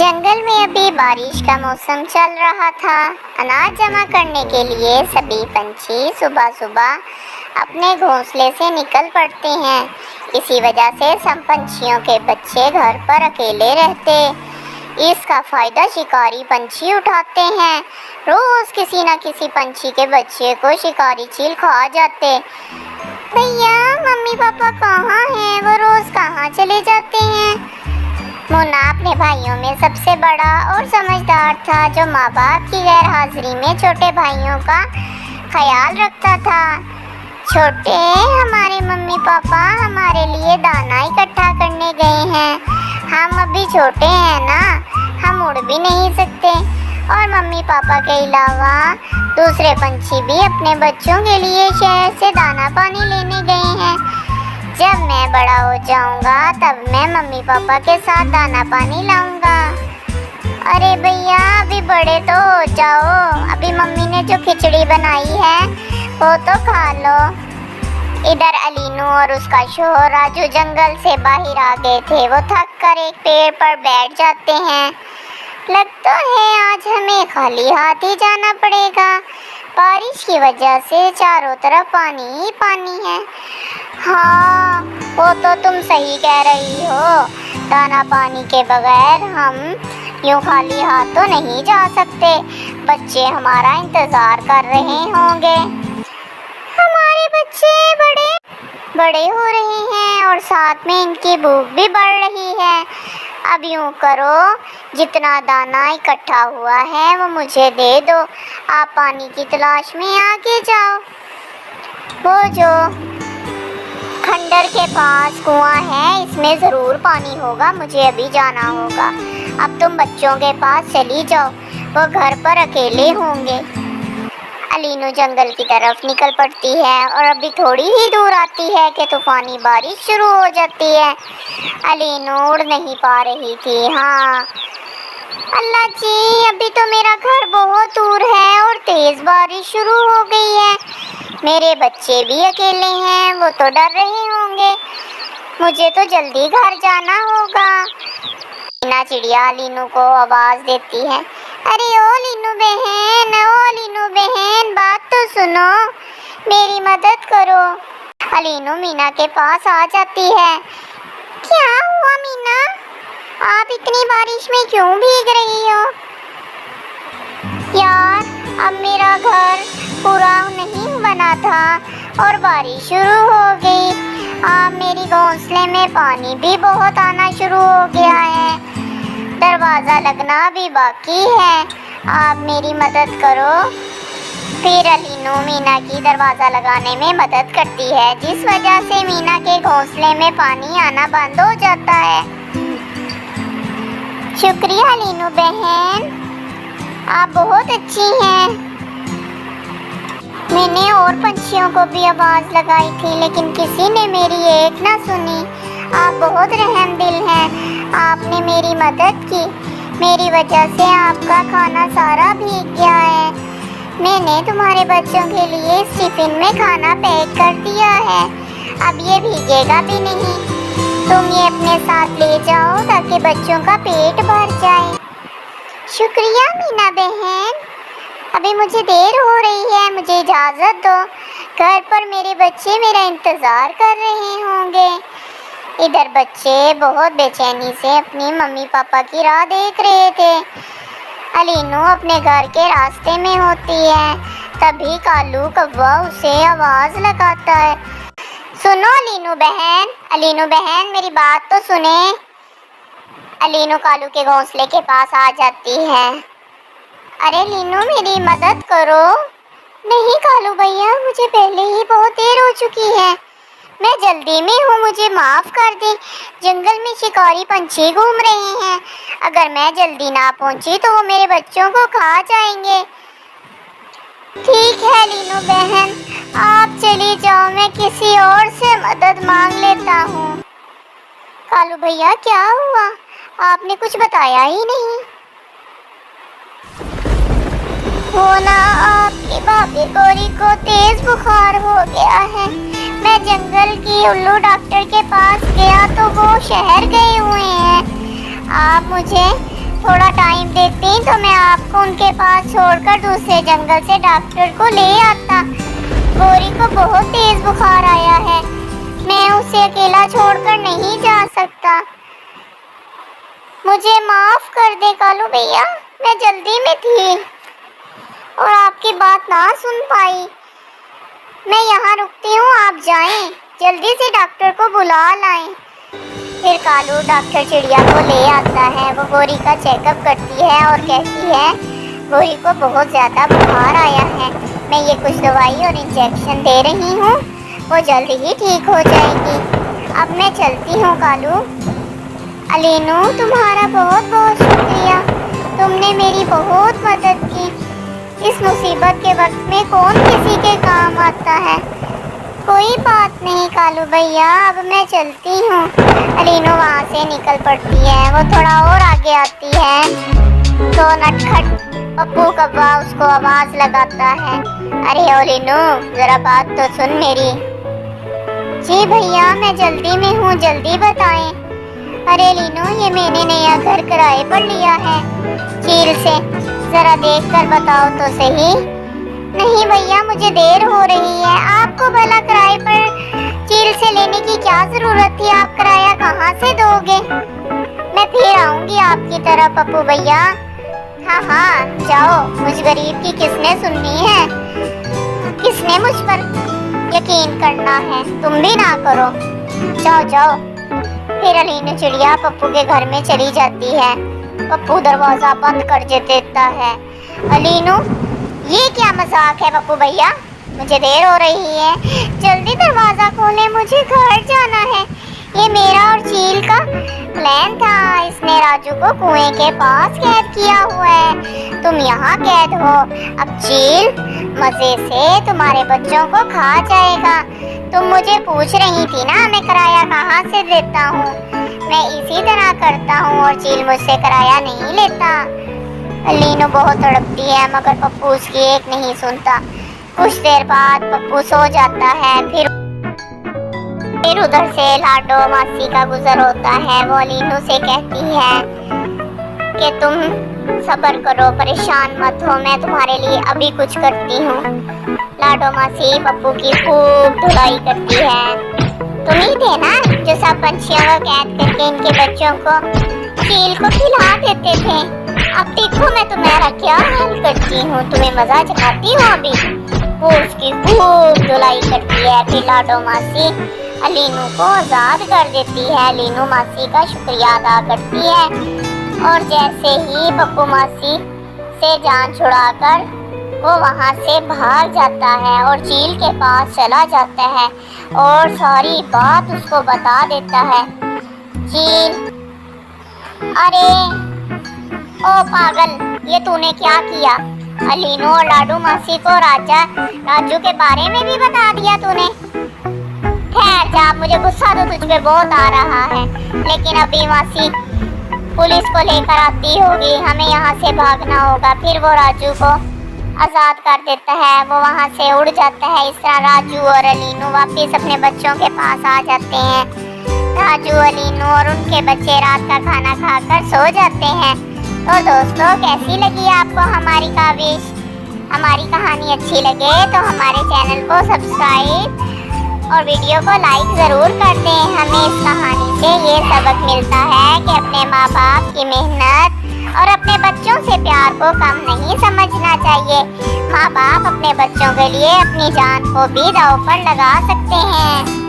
जंगल में अभी बारिश का मौसम चल रहा था। अनाज जमा करने के लिए सभी पंछी सुबह सुबह अपने घोंसले से निकल पड़ते हैं। इसी वजह से सब पंछियों के बच्चे घर पर अकेले रहते। इसका फायदा शिकारी पंछी उठाते हैं। रोज किसी न किसी पंछी के बच्चे को शिकारी चील खा जाते। भैया मम्मी पापा कहाँ हैं? वो रोज कहाँ चले जाते हैं? मुन्ना अपने भाइयों में सबसे बड़ा और समझदार था, जो माँ बाप की गैर हाजिरी में छोटे भाइयों का ख्याल रखता था। छोटे, हमारे मम्मी पापा हमारे लिए दाना इकट्ठा करने गए हैं। हम अभी छोटे हैं ना, हम उड़ भी नहीं सकते। और मम्मी पापा के अलावा दूसरे पंछी भी अपने बच्चों के लिए शहर से दाना पानी लेने गए हैं। जब मैं बड़ा हो जाऊंगा तब मैं मम्मी पापा के साथ दाना पानी लाऊंगा। अरे भैया अभी बड़े तो हो जाओ, अभी मम्मी ने जो खिचड़ी बनाई है वो तो खा लो। इधर अलीनू और उसका शोहर राजू जंगल से बाहर आ गए थे। वो थक कर एक पेड़ पर बैठ जाते हैं। लगता है आज हमें खाली हाथ ही जाना पड़ेगा। बारिश की वजह से चारों तरफ पानी ही पानी है। हाँ, वो तो तुम सही कह रही हो। दाना पानी के बगैर हम यूं खाली हाथ तो नहीं जा सकते। बच्चे हमारा इंतजार कर रहे होंगे। हमारे बच्चे बड़े बड़े हो रहे हैं और साथ में इनकी भूख भी बढ़ रही है। अब यूं करो, जितना दाना इकट्ठा हुआ है वो मुझे दे दो। आप पानी की तलाश में आगे जाओ। वो जो खंडर के पास कुआं है, इसमें ज़रूर पानी होगा। मुझे अभी जाना होगा। अब तुम बच्चों के पास चली जाओ, वो घर पर अकेले होंगे। अलीनू जंगल की तरफ निकल पड़ती है और अभी थोड़ी ही दूर आती है कि तूफानी बारिश शुरू हो जाती है। अलीनू उड़ नहीं पा रही थी। हाँ अल्लाह जी, अभी तो मेरा घर बहुत दूर है और तेज़ बारिश शुरू हो गई है। मेरे बच्चे भी अकेले हैं, वो तो डर रहे होंगे। मुझे तो जल्दी घर जाना होगा। मीना चिड़िया लीनू को आवाज़ देती है। अरे ओ लीनू बहन, बात तो सुनो, मेरी मदद करो। अलीनू मीना के पास आ जाती है। क्या हुआ मीना? आप इतनी बारिश में क्यों भीग रही हो? यार, अब मेरा घर पूरा नहीं बना था और बारिश शुरू हो गई। अब मेरी घोंसले में पानी भी बहुत आना शुरू हो गया है। दरवाज़ा लगना भी बाकी है। आप मेरी मदद करो। फिर अलीनू मीना की दरवाज़ा लगाने में मदद करती है, जिस वजह से मीना के घोंसले में पानी आना बंद हो जाता है। शुक्रिया अलीनू बहन, आप बहुत अच्छी हैं। मैंने और पंछियों को भी आवाज़ लगाई थी, लेकिन किसी ने मेरी एक ना सुनी। आप बहुत रहमदिल हैं। आपने मेरी मदद की। मेरी वजह से आपका खाना सारा भीग गया है। मैंने तुम्हारे बच्चों के लिए इस टिफ़िन में खाना पैक कर दिया है। अब ये भीगेगा भी नहीं। तुम ये अपने साथ ले जाओ ताकि बच्चों का पेट भर जाए। शुक्रिया मीना बहन, अभी मुझे देर हो रही है, मुझे इजाज़त दो। घर पर मेरे बच्चे मेरा इंतज़ार कर रहे होंगे। इधर बच्चे बहुत बेचैनी से अपनी मम्मी पापा की राह देख रहे थे। अलीनू अपने घर के रास्ते में होती है। तभी कालू कौवा उसे आवाज़ लगाता है। सुनो अलीनू बहन, मेरी बात तो सुने। अलीनू कालू के घोंसले के पास आ जाती है। अरे लीनू, मेरी मदद करो। नहीं कालू भैया, मुझे पहले ही बहुत देर हो चुकी है। मैं जल्दी में हूँ, मुझे माफ़ कर दे। जंगल में शिकारी पंछी घूम रहे हैं। अगर मैं जल्दी ना पहुँची तो वो मेरे बच्चों को खा जाएंगे। ठीक है लीनू बहन, आप चली जाओ, मैं किसी और से मदद मांग लेता हूँ। कालू भैया क्या हुआ? आपने कुछ बताया ही नहीं। वो ना, आपकी भाभी गौरी को तेज बुखार हो गया है। मैं जंगल की उल्लू डॉक्टर के पास गया तो वो शहर गए हुए हैं। आप मुझे थोड़ा टाइम देती तो मैं आपको उनके पास छोड़कर दूसरे जंगल से डॉक्टर को ले आता। गौरी को बहुत तेज बुखार आया है, मैं उसे अकेला छोड़कर नहीं जा सकता। मुझे माफ कर दे कालू भैया, मैं जल्दी में थी और आपकी बात ना सुन पाई। मैं यहाँ रुकती हूँ, आप जाएं, जल्दी से डॉक्टर को बुला लाएं। फिर कालू डॉक्टर चिड़िया को ले आता है। वो गौरी का चेकअप करती है और कहती है गौरी को बहुत ज़्यादा बुखार आया है, मैं ये कुछ दवाई और इंजेक्शन दे रही हूँ, वो जल्द ही ठीक हो जाएगी। अब मैं चलती हूँ कालू। अलीनू, तुम्हारा बहुत बहुत शुक्रिया, तुमने मेरी बहुत मदद की। इस मुसीबत के वक्त में कौन किसी के काम आता है। कोई बात नहीं कालू भैया, अब मैं चलती हूँ। अलीनू वहाँ से निकल पड़ती है। वो थोड़ा और आगे आती है तो नटखट पप्पू कौवा उसको आवाज लगाता है, अरे अलीनू जरा बात तो सुन मेरी। जी भैया, मैं जल्दी में हूँ, जल्दी बताएं। अरे लीनू, ये मैंने नया घर किराए पर लिया है चील से, जरा देख कर बताओ तो सही। नहीं भैया, मुझे देर हो रही है। आपको भला किराए पर चील से लेने की क्या जरूरत थी, आप किराया कहाँ से दोगे। मैं फिर आऊंगी आपकी तरह पप्पू भैया। हाँ हाँ जाओ, मुझ गरीब की किसने सुननी है, किसने मुझ पर यकीन करना है, तुम भी ना करो, जाओ जाओ। फिर अलीनू चिड़िया पप्पू के घर में चली जाती है। पप्पू दरवाजा बंद कर देता है। अलीनू, ये क्या मजाक है पप्पू भैया, मुझे देर हो रही है, जल्दी दरवाजा खोलें, मुझे घर जाना है। ये मेरा और चील का प्लान था, इसने राजू को कुएं के पास कैद किया हुआ है, तुम यहाँ कैद हो। अब चील मजे से तुम्हारे बच्चों को खा जाएगा। तुम मुझे पूछ रही थी ना मैं किराया कहाँ से देता हूँ, मैं इसी तरह करता हूँ और चील मुझसे किराया नहीं लेता। लीनू बहुत तड़पती है मगर पप्पू उसकी एक नहीं सुनता। कुछ देर बाद पप्पू सो जाता है। फिर उधर से लाडो मासी का गुजर होता है। वो लीनू से कहती है कि तुम सब्र करो, परेशान मत हो, मैं तुम्हारे लिए अभी कुछ करती हूँ। लाडो मासी पप्पू की खूब धुलाई करती है। तुम ही थे ना जो सब पंछियों को कैद करके इनके बच्चों को चील को खिला देते थे। अब देखो मैं तुम्हारा क्या हाल करती हूँ, तुम्हें मजा चखाती हूँ अभी। वो उसकी खूब धुलाई करती है। फिर लाडो मासी अलीनू को आजाद कर देती है। अलीनू मासी का शुक्रिया अदा करती है और जैसे ही पप्पू मासी से जान छुड़ाकर वो वहाँ से भाग जाता है और चील के पास चला जाता है और सारी बात उसको बता देता है। चील, अरे ओ पागल, ये तूने क्या किया। अलीनू और लाडू मासी को राजू के बारे में भी बता दिया तूने। खैर जा, मुझे गुस्सा तो तुझ पे बहुत आ रहा है, लेकिन अभी मासी पुलिस को लेकर आती होगी, हमें यहाँ से भागना होगा। फिर वो राजू को आज़ाद कर देता है, वो वहाँ से उड़ जाता है। इस तरह राजू और अलीनू वापस अपने बच्चों के पास आ जाते हैं। राजू, अलीनू और उनके बच्चे रात का खाना खाकर सो जाते हैं। तो दोस्तों, कैसी लगी आपको हमारी काविश? हमारी कहानी अच्छी लगे तो हमारे चैनल को सब्सक्राइब और वीडियो को लाइक ज़रूर कर दें। हमें इस कहानी से ये सबक मिलता है कि अपने माँ बाप की मेहनत और अपने बच्चों से प्यार को कम नहीं समझना चाहिए। माँ बाप अपने बच्चों के लिए अपनी जान को भी दांव पर लगा सकते हैं।